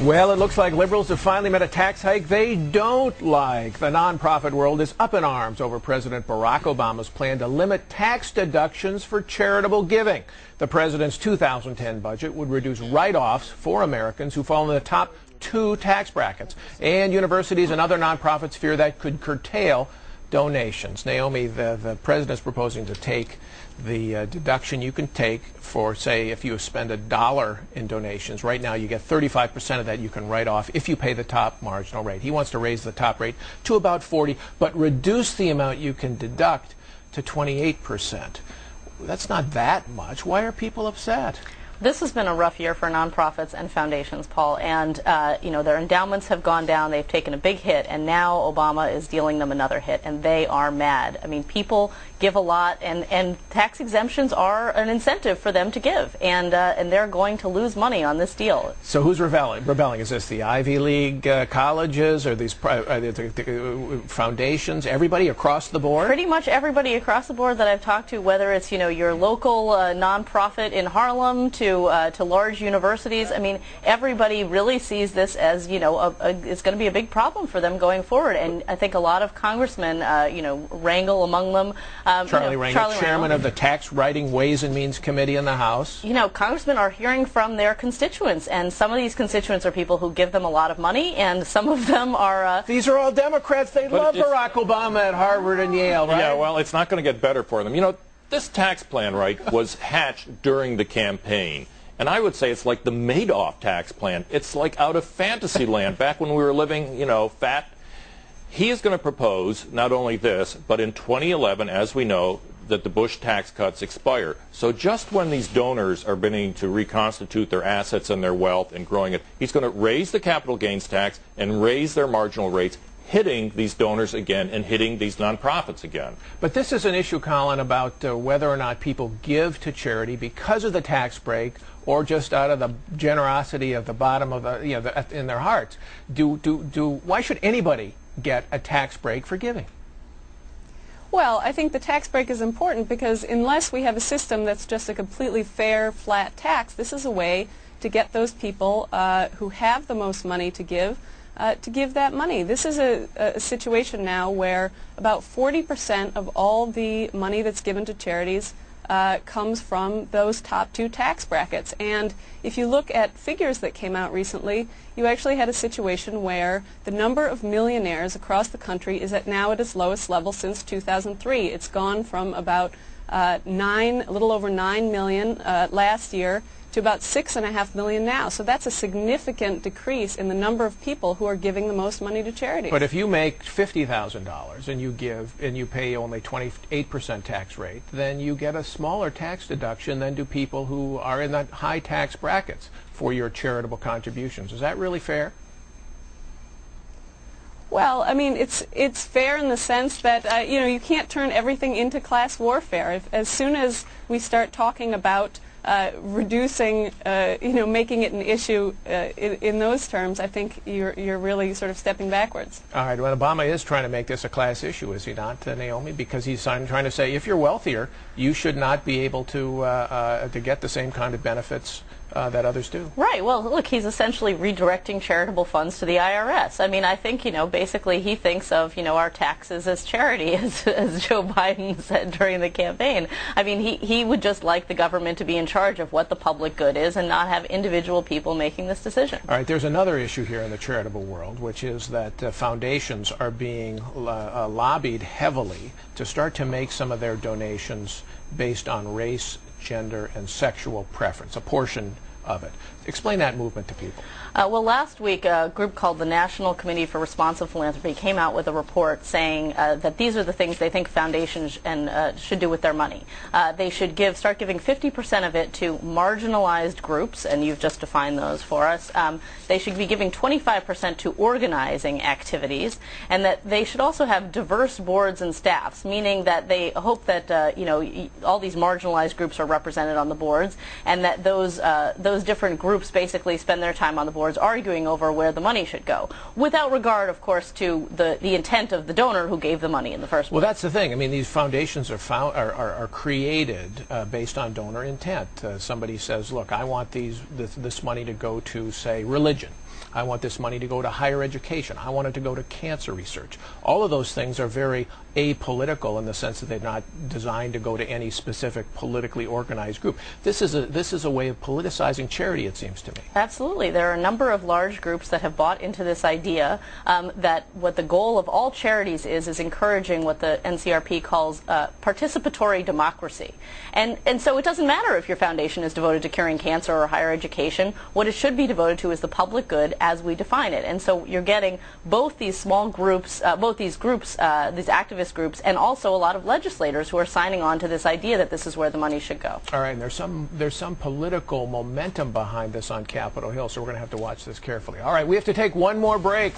Well, it looks like liberals have finally met a tax hike they don't like. The nonprofit world is up in arms over President Barack Obama's plan to limit tax deductions for charitable giving. The president's 2010 budget would reduce write-offs for Americans who fall in the top two tax brackets. And universities and other nonprofits fear that could curtail donations. Naomi, the president's proposing to take the deduction you can take for, say, if you spend $1 in donations. Right now you get 35% of that you can write off if you pay the top marginal rate. He wants to raise the top rate to about 40, but reduce the amount you can deduct to 28%. That's not that much. Why are people upset? This has been a rough year for nonprofits and foundations, Paul, and their endowments have gone down. They've taken a big hit, and now Obama is dealing them another hit, and they are mad. I mean, people give a lot, and tax exemptions are an incentive for them to give, and they're going to lose money on this deal. So who's rebelling? Is this the Ivy League colleges, or these foundations? Everybody across the board? Pretty much everybody across the board that I've talked to, whether it's your local nonprofit in Harlem to large universities. I mean, everybody really sees this as it's going to be a big problem for them going forward, and I think a lot of congressmen wrangle among them. Charlie Rangel, chairman of the Tax Writing Ways and Means Committee in the House. Congressmen are hearing from their constituents, and some of these constituents are people who give them a lot of money, and some of them are... These are all Democrats. They love Barack Obama at Harvard and Yale, right? Yeah, well, it's not going to get better for them. This tax plan, right, was hatched during the campaign. And I would say it's like the Madoff tax plan. It's like out of fantasy land, back when we were living, fat. He is going to propose not only this, but in 2011, as we know, that the Bush tax cuts expire. So just when these donors are beginning to reconstitute their assets and their wealth and growing it, he's going to raise the capital gains tax and raise their marginal rates, hitting these donors again and hitting these nonprofits again. But this is an issue, Colin, about whether or not people give to charity because of the tax break or just out of the generosity of the bottom of the, in their hearts. Why should anybody get a tax break for giving? Well, I think the tax break is important because unless we have a system that's just a completely fair, flat tax, this is a way to get those people who have the most money to give that money. This is a situation now where about 40% of all the money that's given to charities comes from those top two tax brackets. And if you look at figures that came out recently, you actually had a situation where the number of millionaires across the country is now at its lowest level since 2003. It's gone from about a little over 9 million last year to about 6.5 million now. So that's a significant decrease in the number of people who are giving the most money to charities. But if you make $50,000 and you give and you pay only 28% tax rate, then you get a smaller tax deduction than do people who are in the high tax brackets for your charitable contributions. Is that really fair? Well, I mean, it's fair in the sense that you can't turn everything into class warfare. As soon as we start talking about reducing, making it an issue in those terms, I think you're really sort of stepping backwards. All right. Well, Obama is trying to make this a class issue, is he not, Naomi? Because he's trying to say if you're wealthier, you should not be able to get the same kind of benefits that others do. Right. Well, look, he's essentially redirecting charitable funds to the IRS. I mean, I think, basically he thinks of, our taxes as charity, as Joe Biden said during the campaign. I mean, he would just like the government to be in charge of what the public good is and not have individual people making this decision. All right. There's another issue here in the charitable world, which is that foundations are being lobbied heavily to start to make some of their donations based on race, gender, and sexual preference, a portion of it. Explain that movement to people. Well, last week, a group called the National Committee for Responsive Philanthropy came out with a report saying that these are the things they think foundations should do with their money. They should start giving 50% of it to marginalized groups, and you've just defined those for us. They should be giving 25% to organizing activities, and that they should also have diverse boards and staffs, meaning that they hope that all these marginalized groups are represented on the boards, and that those those different groups basically spend their time on the boards arguing over where the money should go, without regard, of course, to the intent of the donor who gave the money in the first place. Well, that's the thing. I mean, these foundations are created based on donor intent. Somebody says, look, I want this money to go to, say, religion. I want this money to go to higher education. I want it to go to cancer research. All of those things are very apolitical in the sense that they're not designed to go to any specific politically organized group. This is a way of politicizing charity, it seems to me. Absolutely. There are a number of large groups that have bought into this idea that what the goal of all charities is encouraging what the NCRP calls participatory democracy. And so it doesn't matter if your foundation is devoted to curing cancer or higher education. What it should be devoted to is the public good as we define it. And so you're getting both these small groups, these activist groups, and also a lot of legislators who are signing on to this idea that this is where the money should go. All right, and there's some political momentum behind this on Capitol Hill, so we're going to have to watch this carefully. All right, we have to take one more break.